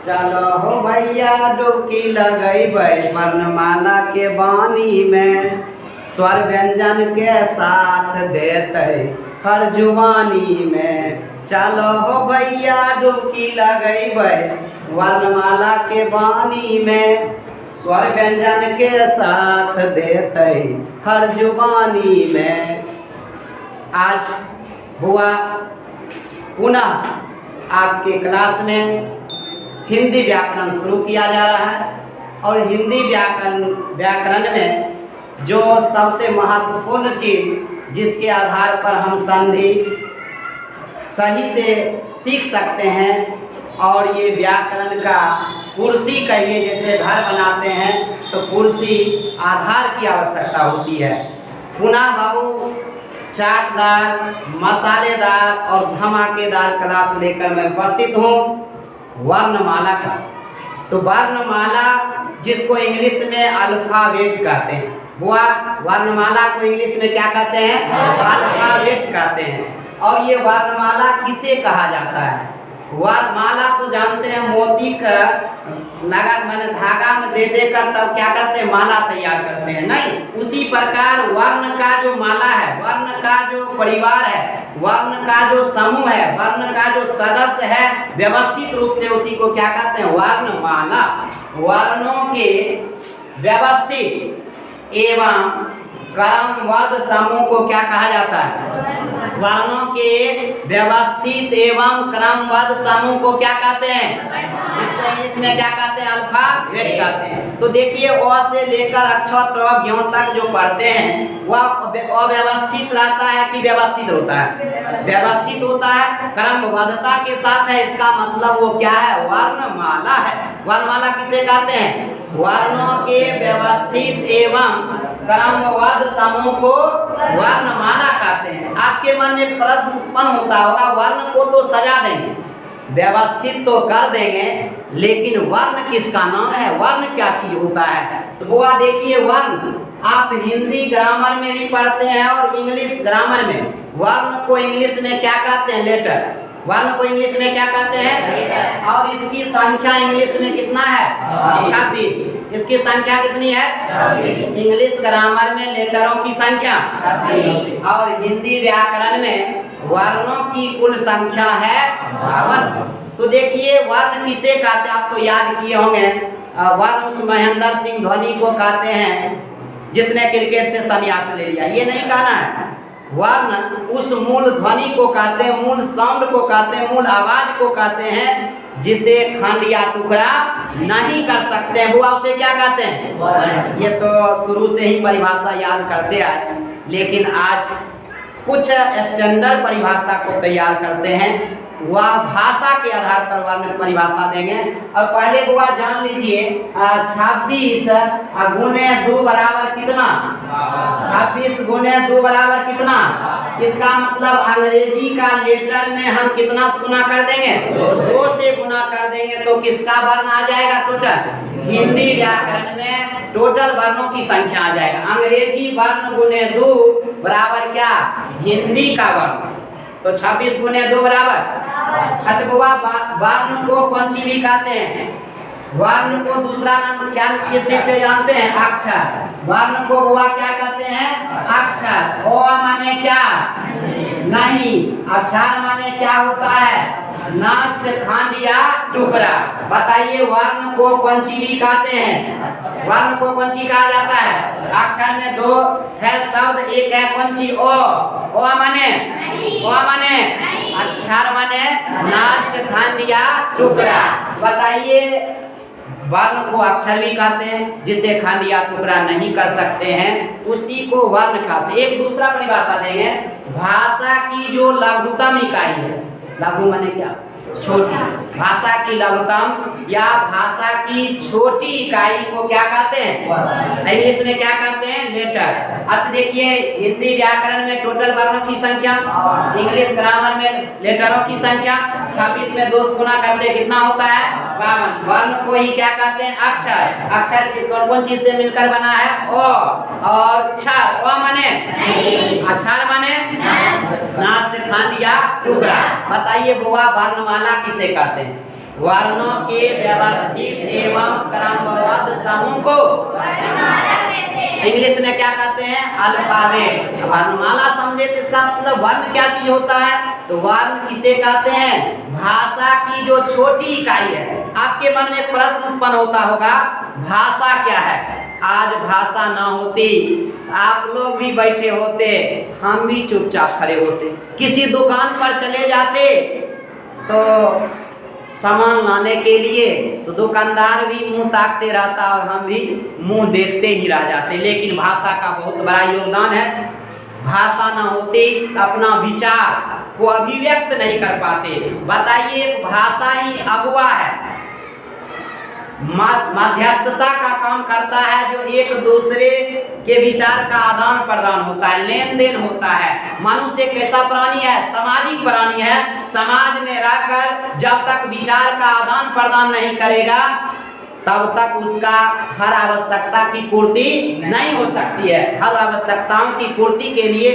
चलो हो भैया डुबकी लगैबै वर्णमाला के बानी में, स्वर व्यंजन के साथ देते हर जुबानी में। चलो हो भैया डुबकी लगैबै वर्णमाला के बानी में, स्वर व्यंजन के साथ देते हर जुबानी में। आज हुआ पुनः आपके क्लास में हिंदी व्याकरण शुरू किया जा रहा है और हिंदी व्याकरण में जो सबसे महत्वपूर्ण चीज़ जिसके आधार पर हम संधि सही से सीख सकते हैं, और ये व्याकरण का कुर्सी कहिए, जैसे घर बनाते हैं तो कुर्सी आधार की आवश्यकता होती है। पुनः बाबू चाटदार, मसालेदार और धमाकेदार क्लास लेकर मैं उपस्थित हूँ वर्णमाला का। तो वर्णमाला जिसको इंग्लिश में अल्फाबेट कहते हैं, वो वर्णमाला को इंग्लिश में क्या कहते हैं? अल्फाबेट कहते हैं। और ये वर्णमाला किसे कहा जाता है? वर्णमाला तो जानते हैं मोती का लगा मैंने धागा में दे देकर तब क्या करते हैं? माला तैयार करते हैं, नहीं? उसी प्रकार वर्ण का जो माला है, वर्ण का जो परिवार है, वर्ण का जो समूह है, वर्ण का जो सदस्य है, व्यवस्थित रूप से उसी को क्या कहते हैं? वर्णमाला। वर्णों के व्यवस्थित एवं क्रमबद्ध समूह को क्या कहा जाता है? वर्णों के व्यवस्थित एवं क्रमबद्ध समूह को क्या कहते हैं? इसको इंग्लिश में क्या कहते हैं? अल्फाबेट कहते हैं। तो देखिए अ से लेकर अक्षर त्र ज्ञ तक जो पढ़ते हैं वह अव्यवस्थित रहता है कि व्यवस्थित होता है? व्यवस्थित होता है, क्रमबद्धता के साथ है। इसका मतलब वो क्या है? वर्णमाला है। वर्णमाला किसे कहते हैं? वर्णों के व्यवस्थित एवं क्रमबद्ध समूह को वर्णमाला कहते हैं। आपके मन में प्रश्न उत्पन्न होता होगा, वर्ण को तो सजा देंगे, व्यवस्थित तो कर देंगे, लेकिन वर्ण किसका नाम है? वर्ण क्या चीज होता है? तो वो देखिए, वर्ण आप हिंदी ग्रामर में भी पढ़ते हैं और इंग्लिश ग्रामर में। वर्ण को इंग्लिश में क्या कहते हैं? लेटर। वर्ण को इंग्लिश में क्या कहते हैं? और इसकी संख्या इंग्लिश में कितना है? 26। इसकी संख्या कितनी है? 26। इंग्लिश ग्रामर में लेटरों की संख्या 26 और हिंदी व्याकरण में वर्णों की कुल संख्या है 52। तो देखिए वर्ण किसे कहते हैं? आप तो याद किए होंगे, वर्ण उस महेंद्र सिंह धोनी को कहते हैं जिसने क्रिकेट से संन्यास ले लिया। ये नहीं कहना है। वर्ण उस मूल ध्वनि को कहते हैं, मूल साउंड को कहते हैं, मूल आवाज को कहते हैं जिसे खंड या टुकड़ा नहीं कर सकते हैं, वो उसे क्या कहते हैं? ये तो शुरू से ही परिभाषा याद करते आए, लेकिन आज कुछ स्टैंडर्ड परिभाषा को तैयार करते हैं। वह भाषा के आधार पर वर्ण परिभाषा देंगे। और पहले वो जान लीजिए 26 गुने 2 बराबर कितना? 26 गुने 2 बराबर कितना? इसका मतलब अंग्रेजी का लेटर में हम कितना से गुना कर देंगे? 2 से गुना कर देंगे तो किसका वर्ण आ जाएगा टोटल? हिंदी व्याकरण में टोटल वर्णों की संख्या आ जाएगा। अंग्रेजी वर्ण गुने 2 बराबर क्या? हिंदी का वर्ण। तो 26 गुने 2 बराबर। अच्छा बुआ, वर्ण को कौन सी भी कहते हैं? वर्ण को दूसरा नाम क्या किसी से जानते हैं? अक्षर। वर्ण को बुआ क्या कहते हैं? अक्षर। ओ माने क्या? नहीं। अक्षर माने क्या होता है? नष्ट, खंड या टुकड़ा। बताइए वर्ण को कौन सी भी कहते हैं? वर्ण को कौन सी कहा जाता है? अक्षर में 2 है शब्द, एक है कौन सी? ओ माने? ओ माने? अक्षर माने नष्ट, खंड या टुकड़ा। बताइए वर्ण को अक्षर भी कहते हैं, जिसे खंड या टुकड़ा नहीं कर सकते हैं उसी को वर्ण कहते हैं। एक दूसरा परिभाषा देंगे, भाषा की जो लघुतम इकाई है, लघु माने क्या? छोटी। भाषा की लघुतम या भाषा की छोटी इकाई को क्या कहते हैं? इंग्लिश में क्या कहते हैं? लेटर। अच्छा देखिए हिंदी व्याकरण में टोटल वर्णों की संख्या, इंग्लिश ग्रामर में लेटरों की संख्या 26 में 2 से गुना करते कितना होता है? 52। वर्ण को ही क्या कहते हैं? अक्षर। अक्षर की कौन चीज से मिलकर बना है? ओ और क्षर। ओ माने? अक्षर माने नष्ट, खंड या टुकड़ा। बताइए बुआ वर्णमाला किसे कहते हैं? वर्णों के व्यवस्थित एवं क्रमबद्ध समूह को इंग्लिश में क्या कहते हैं? अल्फाबेट। वर्णमाला समझे तो इसका मतलब वर्ण क्या चीज होता है? तो वर्ण किसे कहते हैं? भाषा की जो छोटी इकाई है। आपके मन में प्रश्न उत्पन्न होता होगा, भाषा क्या है? आज भाषा ना होती, आप लोग भी बैठे होते, हम भी चुपचाप खड़े होते, किसी दुकान पर चले जाते तो सामान लाने के लिए तो दुकानदार भी मुंह ताकते रहता और हम भी मुंह देखते ही रह जाते। लेकिन भाषा का बहुत बड़ा योगदान है। भाषा ना होती अपना विचार को अभिव्यक्त नहीं कर पाते। बताइए, भाषा ही अगुआ है, मध्यस्थता का काम करता है, जो एक दूसरे के विचार का आदान प्रदान होता है, लेन देन होता है। मनुष्य कैसा प्राणी है? सामाजिक प्राणी है। समाज में रहकर जब तक विचार का आदान प्रदान नहीं करेगा तब तक उसका हर आवश्यकता की पूर्ति नहीं हो सकती है। हर आवश्यकताओं की पूर्ति के लिए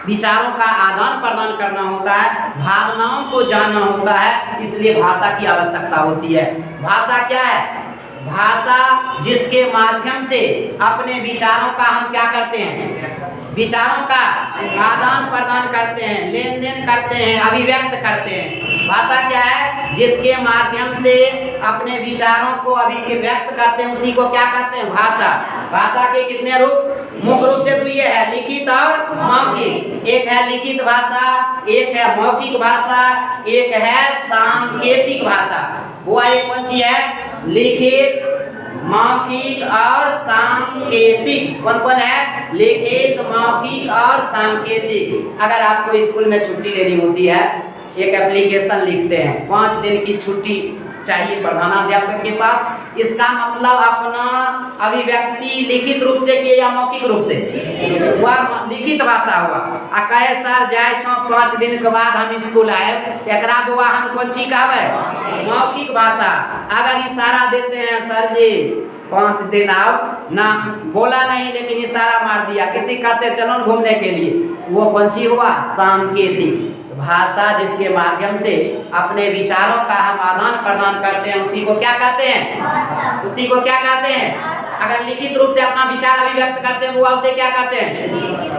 विचारों का आदान प्रदान करना होता है, भावनाओं को जानना होता है, इसलिए भाषा की आवश्यकता होती है। भाषा क्या है? भाषा जिसके माध्यम से अपने विचारों का हम क्या करते हैं? विचारों का आदान प्रदान करते हैं, लेन देन करते हैं, अभिव्यक्त करते हैं। भाषा क्या है? जिसके माध्यम से अपने विचारों को अभिव्यक्त करते हैं, उसी को क्या कहते हैं? भाषा। भाषा के कितने रूप? मुख्य रूप से तो ये है, लिखित और मौखिक। एक है लिखित भाषा, एक है मौखिक भाषा, एक है सांकेतिक भाषा। वो एक कौन सी है? लिखित, मौखिक और सांकेतिक। कौन कौन है? लिखित, मौखिक और सांकेतिक। अगर आपको स्कूल में छुट्टी लेनी होती है, एक एप्लीकेशन लिखते हैं, 5 दिन की छुट्टी चाहिए प्रधानाध्यापक के पास। इसका मतलब अपना अभिव्यक्ति लिखित रूप से किए या मौखिक रूप से? वह लिखित भाषा हुआ। आ कहे सर जाए 5 दिन के बाद हम स्कूल आए, एकरा बुआ हम कौन सी कहवे? मौखिक भाषा। अगर इशारा देते हैं, सर जी 5 दिन आओ ना, बोला नहीं लेकिन इशारा मार दिया, किसी कहते चलो घूमने के लिए, वो कौन सी हुआ? सांकेतिक भाषा। जिसके माध्यम से अपने विचारों का हम आदान प्रदान करते हैं, उसी को क्या कहते हैं? उसी को क्या कहते हैं? अगर लिखित रूप से अपना विचार अभिव्यक्त करते हैं, वो उसे क्या कहते हैं?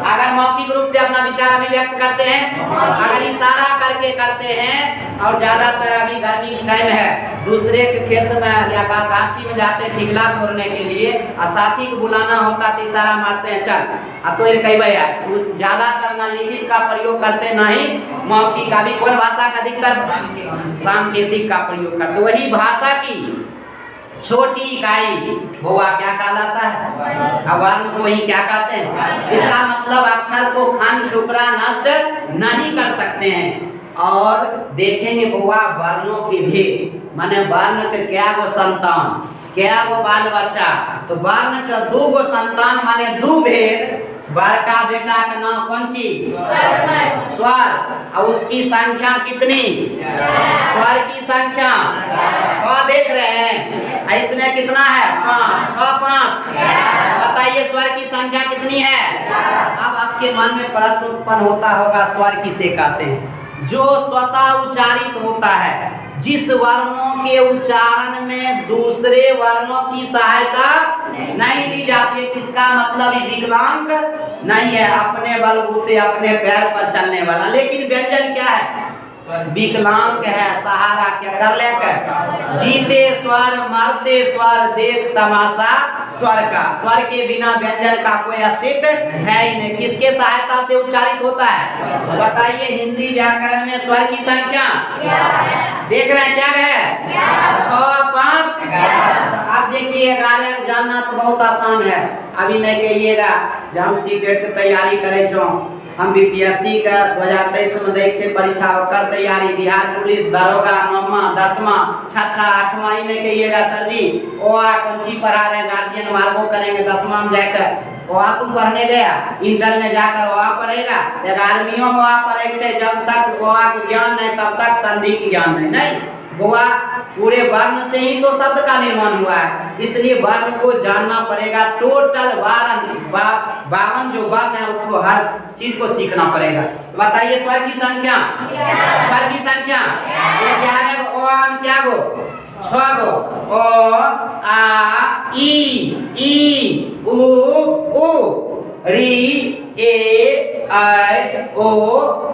अगर मौखिक रूप से अपना विचार अभिव्यक्त करते हैं, अगर इशारा करके करते हैं, और ज्यादातर अभी गर्मी का टाइम है, दूसरे के खेत में या गाछी में जाते हैं टिकला तोड़ने के लिए, और साथी को बुलाना होता तो इशारा मारते हैं, चल तो कह उस ज्यादातर ना लिखित का प्रयोग करते, ना ही मौखिक का। भी कौन भाषा का अधिकतर? सांकेतिक का प्रयोग करते। वही भाषा की छोटी इकाई हुआ क्या कहलाता है? वर्ण को ही क्या कहते हैं? इसका मतलब अक्षर को खंड टुकड़ा नष्ट नहीं कर सकते हैं। और देखेंगे बुआ वर्णों के भेद, माने वर्ण के क्या गो संतान, क्या गो बाल बच्चा। तो वर्ण का 2 गो संतान माने 2 भेद। बड़का बेटा का नाम कौन सी? स्वर। और उसकी संख्या कितनी? स्वर की संख्या 6 देख रहे हैं, इसमें कितना है? 5, 6, 5। बताइए स्वर की संख्या कितनी है? अब आपके मन में प्रश्न उत्पन्न होता होगा, स्वर किसे कहते हैं? जो स्वतः उच्चारित होता है, जिस वर्णों के उच्चारण में दूसरे वर्णों की सहायता नहीं ली जाती है। किसका मतलब? विकलांग नहीं है, अपने बलबूते अपने पैर पर चलने वाला। लेकिन व्यंजन क्या है? विकलांग है, सहारा क्या कर लेकर? जीते स्वर, मरते स्वर, देख तमाशा स्वर का। स्वर के बिना व्यंजन का कोई अस्तित्व है ही नहीं। किसके सहायता से उच्चारित होता है? बताइए, हिंदी व्याकरण में स्वर की संख्या देख रहे हैं क्या है? 6, 5। अब देखिए 11 जानना तो बहुत आसान है। अभी नहीं कहिएगा जब हम सीटेट की तैयारी करे छो, हम बीपीएससी का 2023 में देखे परीक्षा कर तैयारी, बिहार पुलिस, दरोगा, 9वां, 10वां, 6ठा, 8वां, ही नहीं कहिएगा सर जी ओआ कौन सी पढ़ा रहे, गार्जियन मार्को करेंगे 10वां में जाकर। ओआ तुम पढ़ने गया, इंटर में जाकर ओआ पढ़ेगा, 11वीं में ओआ पढ़े, जब तक ओआ के ज्ञान नहीं तब तक संधि की ज्ञान नहीं। बुआ पूरे वर्ण से ही तो शब्द का निर्माण हुआ है, इसलिए वर्ण को जानना पड़ेगा। टोटल 52 जो वर्ण है उसको हर चीज को सीखना पड़ेगा। बताइए स्वर की संख्या, स्वर की संख्या ये क्या है? ओ क्या गो? 6 गो। ओ आ ई उ री ए आई ओ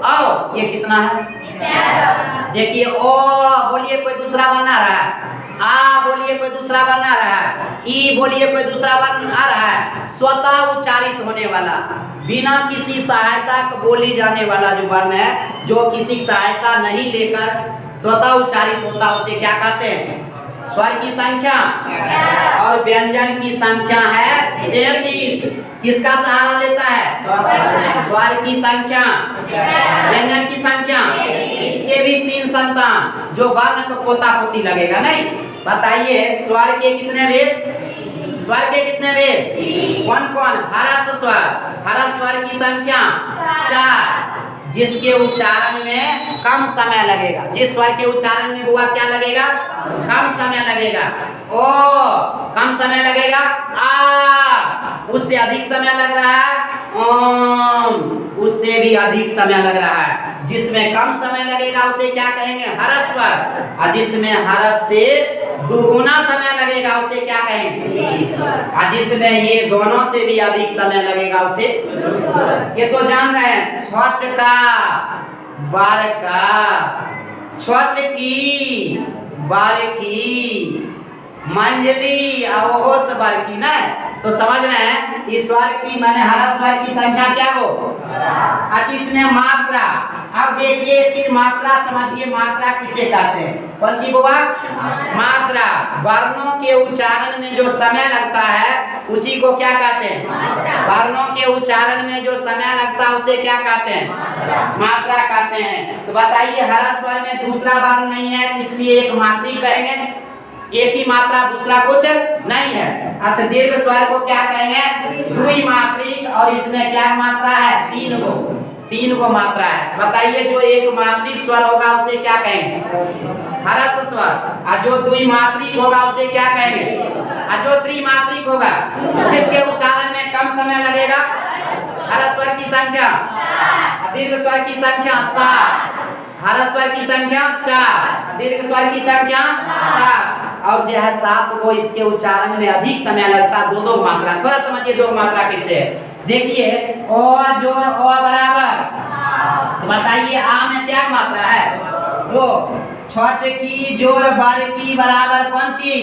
औ। ये कितना है? देखिए ओ बोलिए कोई दूसरा वर्ण आ रहा है, आ बोलिए कोई दूसरा वर्ण आ रहा है, ई बोलिए कोई दूसरा वर्ण आ रहा है। स्वतः उच्चारित होने वाला, बिना किसी सहायता बोली जाने वाला जो वर्ण है, जो किसी सहायता नहीं लेकर स्वतः उच्चारित होता, उसे क्या कहते हैं? स्वर की संख्या। और व्यंजन की संख्या है 33। किसका सहारा लेता है? स्वर की संख्या। व्यंजन की संख्या, इसके भी 3 संतान, जो वर्ण को पोता पोती लगेगा नहीं। बताइए स्वर के कितने भेद? स्वर के कितने भेद? कौन कौन? हरस स्वर, हरस स्वर की संख्या 4, जिसके उच्चारण में कम समय लगेगा। जिस स्वर के उच्चारण में हुआ क्या लगेगा? कम समय लगेगा। ओ कम समय लगेगा। आ उससे अधिक समय लग रहा है। उससे भी अधिक समय लग रहा है। जिसमें कम समय लगेगा उसे क्या कहेंगे? हरस स्वर। और जिसमें हरस से दुगुना समय लगेगा उसे क्या कहेंगे? और जिसमें ये दोनों से भी अधिक समय लगेगा उसे, ये तो जान रहे हैं। छोट का, बार का, छोट की, बार की, मंजली और बार की ना। तो समझ रहे हैं इस स्वर की, मैंने हर स्वर की संख्या क्या हो? अच्छा इसमें मात्रा। अब देखिए एक चीज, मात्रा समझिए। मात्रा किसे कहते हैं? कौन सी बुआ? मात्रा। वर्णों के उच्चारण में जो समय लगता है उसी को क्या कहते हैं? वर्णों के उच्चारण में जो समय लगता है उसे क्या कहते हैं? मात्रा कहते हैं। तो बताइए हर स्वर में दूसरा वर्ण नहीं है, इसलिए एक मात्री कहेंगे। एक ही मात्रा, दूसरा कुछ नहीं है। अच्छा दीर्घ स्वर को क्या कहेंगे? द्विमात्रिक। और इसमें क्या मात्रा है? 3 गो मात्रा है। बताइए जो एक मात्रिक स्वर होगा उसे क्या कहेंगे? हरस स्वर। और जो द्विमात्रिक होगा उसे क्या कहेंगे? और जो त्रिमात्रिक होगा, जिसके उच्चारण में कम समय लगेगा, हरस स्वर की संख्या, दीर्घ स्वर की संख्या 7, हरस स्वर की संख्या 4, दीर्घ स्वर की संख्या 7। और जो है 7 को इसके उच्चारण में अधिक समय लगता है। 2 मात्रा। थोड़ा समझिए 2 मात्रा कैसे है। देखिए ओ जोर ओ बराबर, तो बताइए आ में क्या मात्रा है? 2। छोट की जोर बड़ की बराबर कौन सी?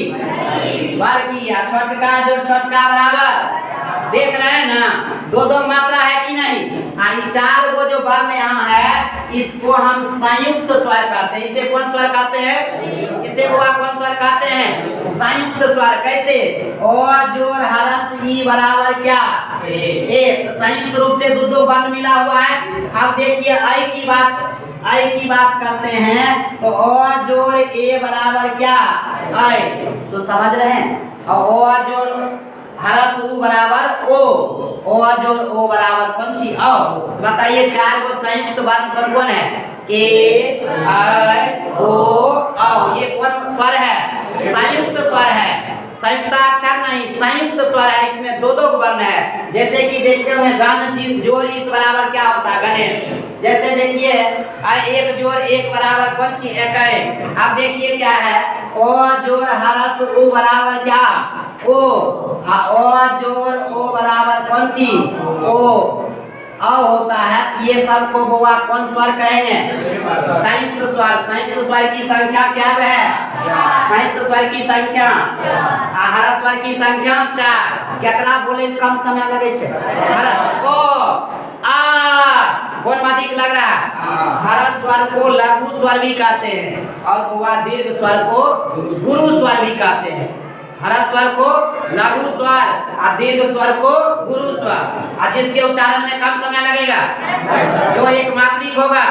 बड़ की। या छोटका जोर छोटका बराबर, देख रहे हैं ना? 2 मात्रा है कि नहीं? 4 गो जो वर्ण यहाँ है इसको हम संयुक्त स्वर कहते हैं। इसे कौन स्वर कहते हैं? इसे वो कौन स्वर कहते हैं? संयुक्त स्वर। कैसे? ओ जोर हरस ई बराबर क्या? 1। संयुक्त रूप से 2 वर्ण मिला हुआ है। अब देखिए आई की बात करते हैं तो ओ जोर ए बराबर क्या? आई। तो समझ रहे हैं। और ओ जोर हरस उ बराबर ओ जोर ओ बराबर कौन सी? औ। बताइए 4 गो संयुक्त वर्ण कौन है? ए आई ओ औ। ये कौन स्वर है? संयुक्त स्वर है। संयुक्ताक्षर नहीं, संयुक्त स्वर है। इसमें 2 वर्ण है। जैसे कि देखते हुए गण जोर इस बराबर क्या होता है? गणेश। जैसे देखिए 1 जोर 1 बराबर कौन सी? 1। अब देखिए क्या है? ओ जोर हरस उ बराबर क्या? ओ। ओ जोर ओ बराबर कौन सी? ओ। अ होता है। ये सब को बुआ कौन स्वर कहेंगे? संयुक्त स्वर। संयुक्त स्वर की संख्या क्या है? संयुक्त स्वर की संख्या, हरस स्वर की संख्या 4। केकरा बोले कम समय लगे छे? हरस को। आ कौन अधिक लग रहा है? हरस स्वर को लघु स्वर भी कहते हैं और बुआ दीर्घ स्वर को गुरु स्वर भी कहते हैं। हरस स्वर को लघु स्वर और दीर्घ स्वर को गुरु स्वर। और जिसके उच्चारण में कम समय लगेगा, जो एक मात्रिक होगा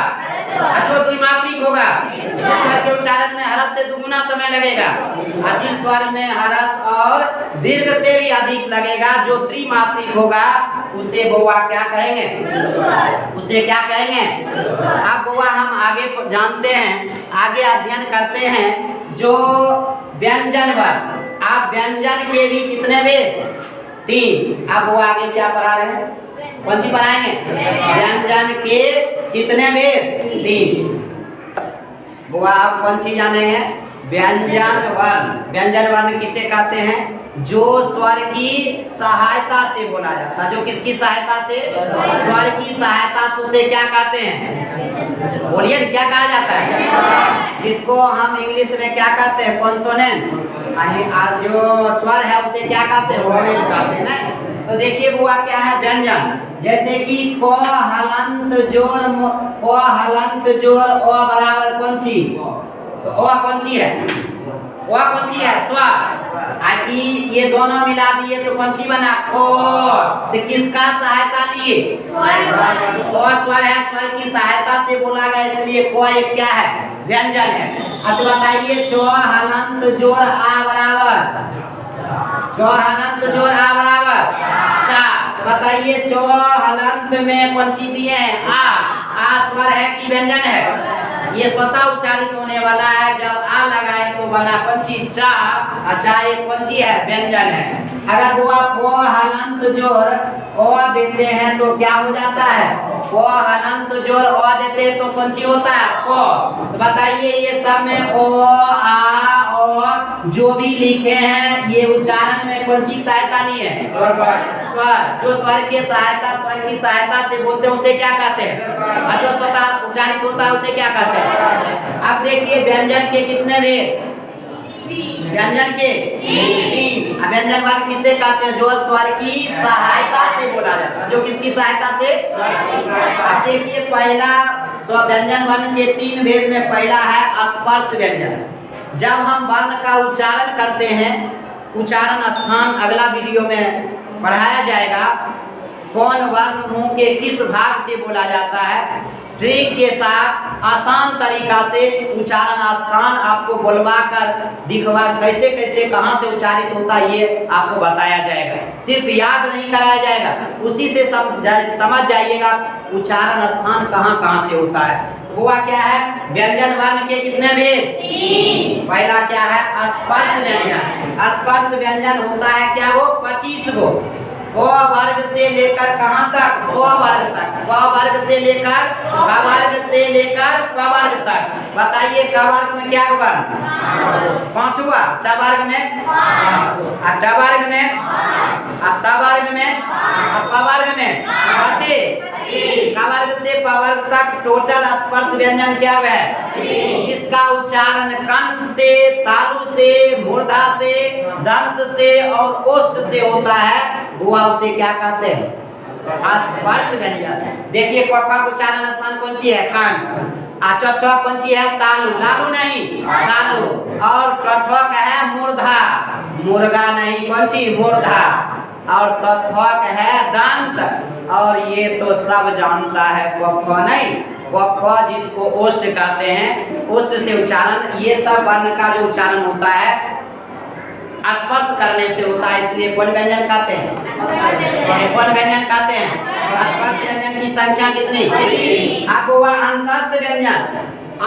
जो द्विमात्रिक होगा जिस स्वर के उच्चारण में हरस से दुगुना समय लगेगा और जिस स्वर में हरस और दीर्घ से भी अधिक लगेगा जो त्रिमात्रिक होगा उसे बउआ क्या कहेंगे? उसे क्या कहेंगे? अब बउआ हम आगे जानते हैं, आगे अध्ययन करते हैं जो व्यंजन वर्ग। आप व्यंजन के भी कितने वेद? 3। अब वो आगे क्या पढ़ा रहे हैं? कौन सी पढ़ाएंगे? व्यंजन के कितने वेद? 3। वो आप कौन सी जानेंगे? व्यंजन वर्ण। व्यंजन वर्ण किसे कहते हैं? जो स्वर की सहायता से बोला जाता है। जो किसकी सहायता से? स्वर की सहायता से उसे क्या कहते हैं? बोलिए क्या कहा जाता है? जिसको हम इंग्लिश में क्या कहते हैं? कॉन्सोनेंट। जो स्वर है उसे क्या कहते हैं? वोवेल कहते हैं ना। तो देखिए बुआ क्या है व्यंजन, जैसे कि क हलंत जोर अ बराबर कौन सी? तो अ कौन सी है? अ कौन सी है? स्वर। ये दोनों मिला दिए तो कौन सी बना? को। तो किसका सहायता लिए? स्वर है, स्वर की सहायता से बोला गया इसलिए को एक क्या है? व्यंजन है। अच्छा बताइए चौ हलंत जोर आ बराबर? चौ हलंत जोर आ बराबर 4। बताइए चौ हलंत में कौन सी दिए हैं? आ स्वर है कि व्यंजन है? ये स्वतः उच्चारित होने वाला है। जब आ लगाए तो बना कौन सी? चा। अच्छा ये कौन सी है? व्यंजन है। अगर वो आप को हलंत जोर ओ देते हैं तो क्या हो जाता है? को हलंत जोर ओ देते हैं तो कौन सी होता है? को। तो बताइए ये सब में ओ आ ओ जो भी लिखे हैं ये उच्चारण में कौन सी सहायता नहीं है? स्वर। जो स्वर की सहायता से बोलते हैं उसे क्या कहते हैं? और जो स्वतः उच्चारित होता है उसे क्या कहते हैं? अब देखिए व्यंजन के कितने वेद? व्यंजन के 3। व्यंजन वर्ग किसे कहते हैं? जो स्वर की सहायता से बोला जाता है। जो किसकी सहायता से? देखिए पहला व्यंजन वर्ण के 3 भेद में पहला है स्पर्श व्यंजन। जब हम वर्ण का उच्चारण करते हैं, उच्चारण स्थान अगला वीडियो में पढ़ाया जाएगा। कौन वर्ण मुंह के किस भाग से बोला जाता है, ट्रिक के साथ आसान तरीका से उच्चारण स्थान आपको बुलवा कर दिखवा कैसे कैसे कहाँ से उच्चारित होता है ये आपको बताया जाएगा। सिर्फ याद नहीं कराया जाएगा, उसी से समझ जाइएगा उच्चारण स्थान कहाँ कहाँ से होता है। हुआ क्या है? व्यंजन वर्ण के कितने भेद? 3। पहला क्या है? स्पर्श व्यंजन। स्पर्श व्यंजन होता है क्या? वो 25 गो। क वर्ग से लेकर कहाँ तक? क वर्ग तक। क वर्ग से लेकर क वर्ग से लेकर क वर्ग तक। बताइए क वर्ग में क्या होगा? 5 हुआ। च वर्ग में 5। ड वर्ग में 5। त वर्ग में 5। प वर्ग में 5। क वर्ग से प वर्ग तक टोटल स्पर्श व्यंजन क्या है? जिसका उच्चारण कंठ से, तालु से, मूर्धा से, दंत से और ओष्ठ से होता है वो उसे क्या कहते हैं? स्पर्श व्यंजन। देखिए क का उच्चारण स्थान कौन सी है? कंठ। छ कौन सी है? तालु। लालू नहीं, तालु। और ठ का है मूर्धा, मुर्गा नहीं, कौन सी? मूर्धा। और तत्वक है दंत। और ये तो सब जानता है क नहीं, क जिसको ओष्ठ कहते हैं, ओष्ठ से उच्चारण। ये सब वर्ण का जो उच्चारण होता है स्पर्श करने से होता है, इसलिए कौन व्यंजन कहते हैं? कौन व्यंजन कहते हैं? स्पर्श व्यंजन की संख्या कितनी? अब वो अंतस्थ व्यंजन।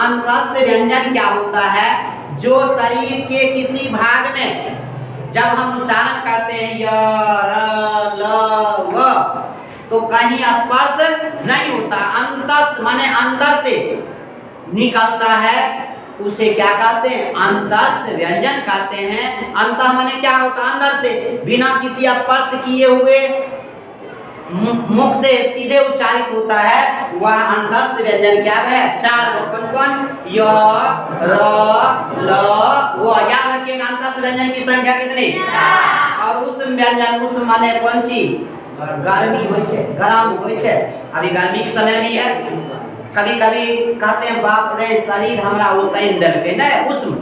अंतस्थ व्यंजन क्या होता है? जो शरीर के किसी भाग में जब हम उच्चारण करते हैं य र ल व तो कहीं स्पर्श नहीं होता। अंतस माने अंदर से निकलता है, उसे क्या कहते हैं? अंतस्थ व्यंजन कहते हैं। अंतः माने क्या होता है? अंदर से, बिना किसी स्पर्श किए हुए मुख से सीधे उच्चारित होता है, वह अंतस्थ व्यंजन क्या है? 4 कौन? य र ल व। याद रखिएगा अंतस्थ व्यंजन की संख्या कितनी? 4। और उस व्यंजन उस माने कौन सी? गर्मी होइ छे, गरम होइ छे। अभी गर्मी के समय भी है। कभी कभी कहते हैं बाप रे शरीर हमरा उसन दिल के ना, उष्ण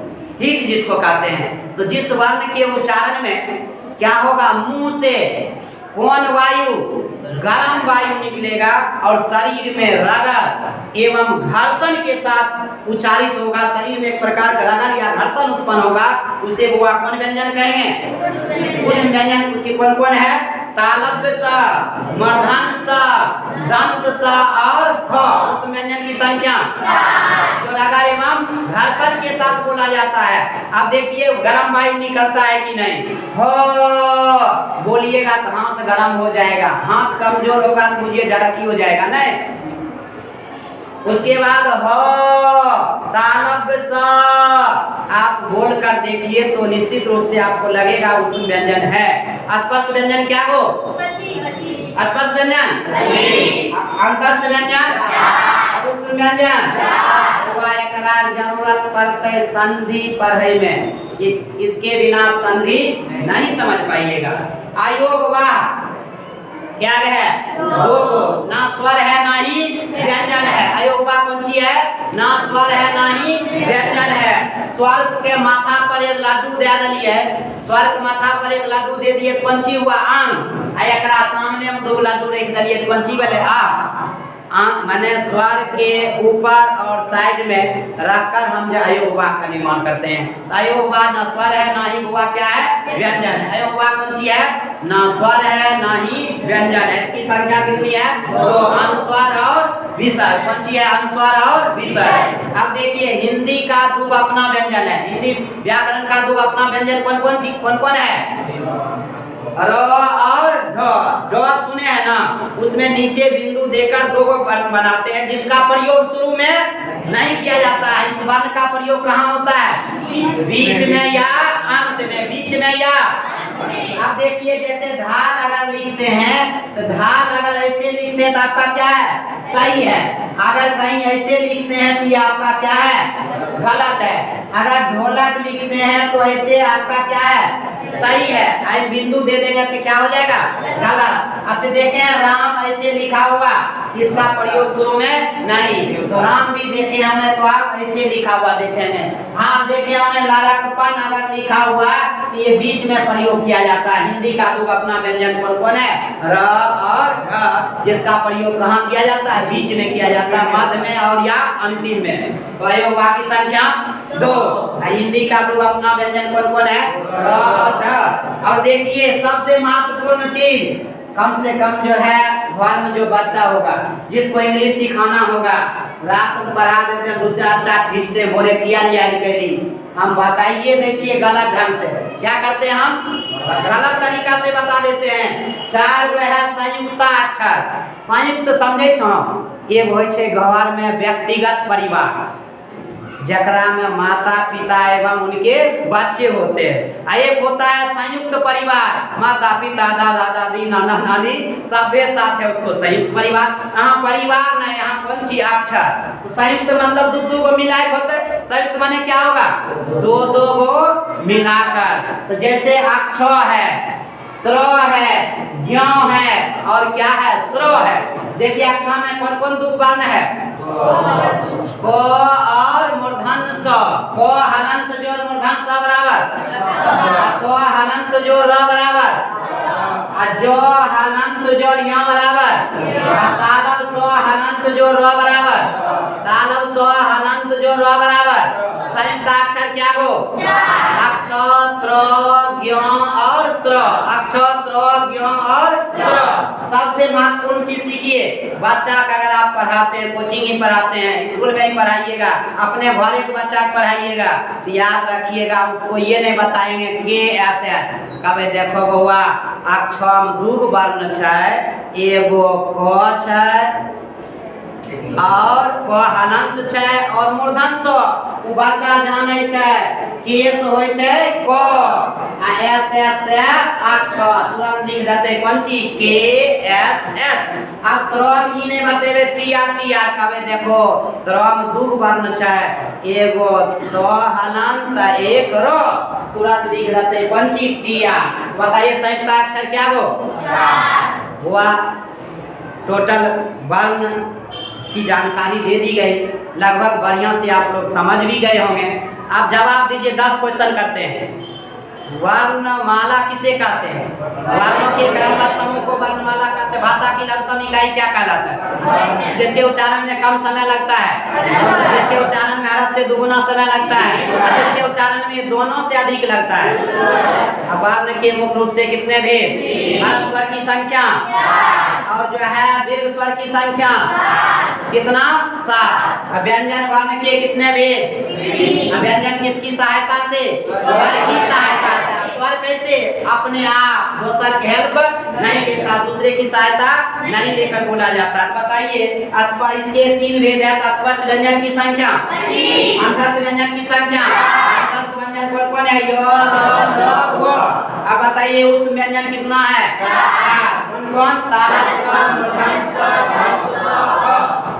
हीट जिसको कहते हैं। तो जिस वर्ण के उच्चारण में क्या होगा? मुंह से कौन वायु? गर्म वायु निकलेगा और शरीर में रगड़ एवं घर्षण के साथ उच्चारित होगा, शरीर में एक प्रकार का रगड़ या घर्षण उत्पन्न होगा, उसे वो कौन व्यंजन कहेंगे? उस व्यंजन की कौन कौन है? तालव्य स, मूर्धन्य स, दंत स और ख। उस व्यंजन की संख्या जो रगड़ एवं घर्षण के साथ बोला जाता है। अब देखिए गर्म वायु निकलता है कि नहीं? हो बोलिएगा तो हाथ गर्म हो जाएगा, हाथ कमजोर होगा तो मुझे जरकी हो जाएगा नहीं। उसके बाद हो तालव्य स, आप बोल कर देखिए तो निश्चित रूप से आपको लगेगा उस व्यंजन है। स्पर्श व्यंजन क्या हो? स्पर्श व्यंजन, अंतस्थ व्यंजन, उस व्यंजन जरूरत पड़ते संधि पढ़े में, इसके बिना आप संधि नहीं समझ पाइएगा। आयोग वाह क्या है? दो गो, ना स्वर है ना ही व्यंजन है। अयोगवा कौन सी है? ना स्वर है ना ही व्यंजन है। स्वर के माथा पर एक लड्डू दे दिए, स्वर के माथा पर एक लड्डू दे दिए तो कौन सी हुआ? आंग। एकरा सामने में दो लड्डू रख दिए तो कौन सी बोले? आ। माने स्वर के ऊपर और साइड में रखकर हम जो अयोगवा का निर्माण करते हैं। अयोगवा ना स्वर है ना ही हुआ क्या है? व्यंजन है। अयोगवा कौन सी है? ना स्वर है ना ही व्यंजन है। इसकी संख्या कितनी है? दो, अनुस्वर और विसर्ग। कौन सी है? अनुस्वर और विसर्ग। अब देखिए हिंदी का दो अपना व्यंजन है, हिंदी व्याकरण का दो अपना व्यंजन कौन कौन सी कौन कौन है? र और ढ। ढ सुने हैं ना, उसमें नीचे बिंदु देकर दो बनाते हैं, जिसका प्रयोग शुरू में नहीं किया जाता है। इस वर्ण का प्रयोग कहाँ होता है? बीच में या अंत में, बीच में या। अब देखिए जैसे ढाल अगर लिखते हैं तो ढाल अगर ऐसे लिखते हैं तो आपका क्या है? सही है। अगर कहीं ऐसे लिखते हैं तो ये आपका क्या है? गलत है। अगर ढोलक लिखते हैं तो ऐसे आपका क्या है? सही है। आई बिंदु दे देंगे तो क्या हो जाएगा? गलत। अच्छा देखें राम ऐसे लिखा हुआ, इसका प्रयोग शुरू में नहीं, तो राम भी देखे हमने तो आप ऐसे लिखा हुआ देखेंगे। हाँ देखे हमने लड़कपन अगर लिखा हुआ तो ये बीच में प्रयोग किया जाता है। हिंदी का तो अपना व्यंजन कौन कौन है? र और ढ, जिसका प्रयोग कहाँ किया जाता है? बीच में किया जाता है, मध्य में और या अंतिम में। तो अयोगवा की संख्या दो। हिंदी का दो अपना व्यंजन कौन कौन है? र और ढ। और देखिए सबसे महत्वपूर्ण चीज, कम से कम जो है घर में जो बच्चा होगा जिसको इंग्लिश सिखाना होगा, रात में पढ़ा देते हैं, दो चार चार खींचते हैं, बोले किया नहीं याद करी, हम बताइए देखिए गलत ढंग से क्या करते हैं, हम गलत तरीका से बता देते हैं। चार जो है संयुक्त अक्षर, संयुक्त समझे छो, एक होय छे घर में व्यक्तिगत परिवार जकरा में माता पिता एवं उनके बच्चे होते हैं। एक होता है संयुक्त परिवार, माता पिता दादा दादी नाना नानी सबे साथ है, उसको संयुक्त परिवार। यहाँ परिवार नहीं, यहाँ कौन सी अक्षर, तो संयुक्त मतलब दो दो को मिलाए होते, संयुक्त माने क्या होगा? दो दो को मिलाकर। तो जैसे अक्षर है, त्र है, ज्ञ है और क्या है? स्र है। देखिए अक्षर में कौन कौन दो वर्ण है? को और मूर्धन्य स। को हलंत जोड़ मूर्धन्य स बराबर, तो हलंत जोड़ र बराबर, जो हलंत जोड़ य बराबर, तालब सो हलंत जोड़ र बराबर, तालब सो हलंत जोड़ र बराबर। संयुक्त अक्षर क्या हो? अक्षर त्र ज्ञ और स्र, अक्षर त्र ज्ञ और स्र। सबसे महत्वपूर्ण चीज सीखिए, बच्चा का अगर आप पढ़ाते हैं, कोचिंग ही पढ़ाते हैं, स्कूल में ही पढ़ाइएगा, अपने घर एक बच्चा को पढ़ाइएगा तो याद रखिएगा, उसको ये नहीं बताएंगे के ऐसे कभी देखो बउआ अक्षर में दू वर्ण छै, एगो क छै और क हलंत छै और मूर्धन्य स। उ बच्चा जानै छै केस होय छै क आ एस एस से अक्षर तुरंत लिख देते कौन ची? के एस एस। अब तुरंत ई नहीं बतेबे टी आर कबे देखो तुरंत दू वर्ण छै, एगो त हलंत एक र, तुरंत लिख देते कौन ची? T R. बताइए संयुक्त अक्षर क्या हो? हुआ। टोटल वर्ण की जानकारी दे दी गई, लगभग बढ़िया से आप लोग समझ भी गए होंगे। आप जवाब दीजिए, 10 क्वेश्चन करते हैं। वर्णमाला किसे कहते हैं? वर्णों के क्रमबद्ध समूह को वर्णमाला कहते हैं। भाषा की लघुतम इकाई क्या कहलाता है? जिसके उच्चारण में कम समय लगता है, जिसके उच्चारण में हर्ष से दुगुना समय लगता है, जिसके उच्चारण में दोनों से अधिक लगता है। अब वर्ण के मुख्य रूप से कितने भेद? हर्ष स्वर की संख्या और जो है दीर्घ स्वर की संख्या कितना? 7। व्यंजन वर्ण के कितने भेद? व्यंजन किसकी सहायता से? स्वर की सहायता से। स्वर कैसे? अपने आप, दूसर के हेल्प नहीं लेता, दूसरे की सहायता नहीं लेकर बोला जाता है। बताइए इसके 3 भेद है। स्पर्श व्यंजन की संख्या, अंतस्थ व्यंजन की संख्या। अंतस्थ व्यंजन कौन कौन है? य, र, ल, व। अब बताइए उस व्यंजन कितना है? 4। कौन? तालव्य स्वर, मूर्धन्य स्वर, ध्वनि स्वर।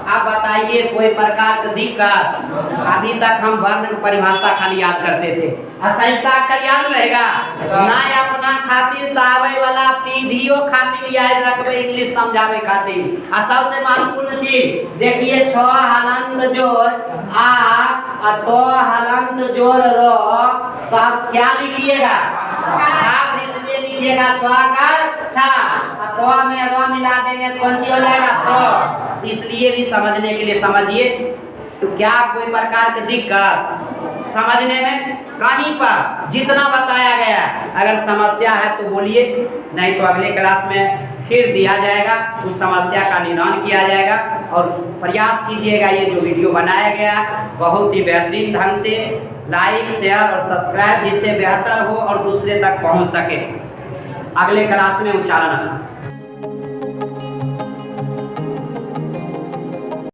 अब बताइए कोई प्रकार की दिक्कत? अभी तक हम वर्ण की परिभाषा खाली याद करते थे, असंयुक्त अक्षर याद रहेगा ना? अपना खातिर तावे वाला पीढ़ियों खातिर याद रखबे, इंग्लिश समझावे खातिर। और सबसे महत्वपूर्ण चीज देखिए, 6 हलंत जोड़ आ तो हलंत जोड़ रो, तो आप क्या लिखिएगा? छात्र। इसलिए लिखिएगा 6 का 6, तो में रो मिला देंगे तो कौन सी हो जाएगा? तो। इसलिए भी समझने के लिए समझिए। तो क्या कोई प्रकार की दिक्कत समझने में? कहीं पर जितना बताया गया, अगर समस्या है तो बोलिए, नहीं तो अगले क्लास में फिर दिया जाएगा, उस समस्या का निदान किया जाएगा। और प्रयास कीजिएगा ये जो वीडियो बनाया गया बहुत ही बेहतरीन ढंग से लाइक, शेयर और सब्सक्राइब, जिससे बेहतर हो और दूसरे तक पहुंच सके। अगले क्लास में उच्चारण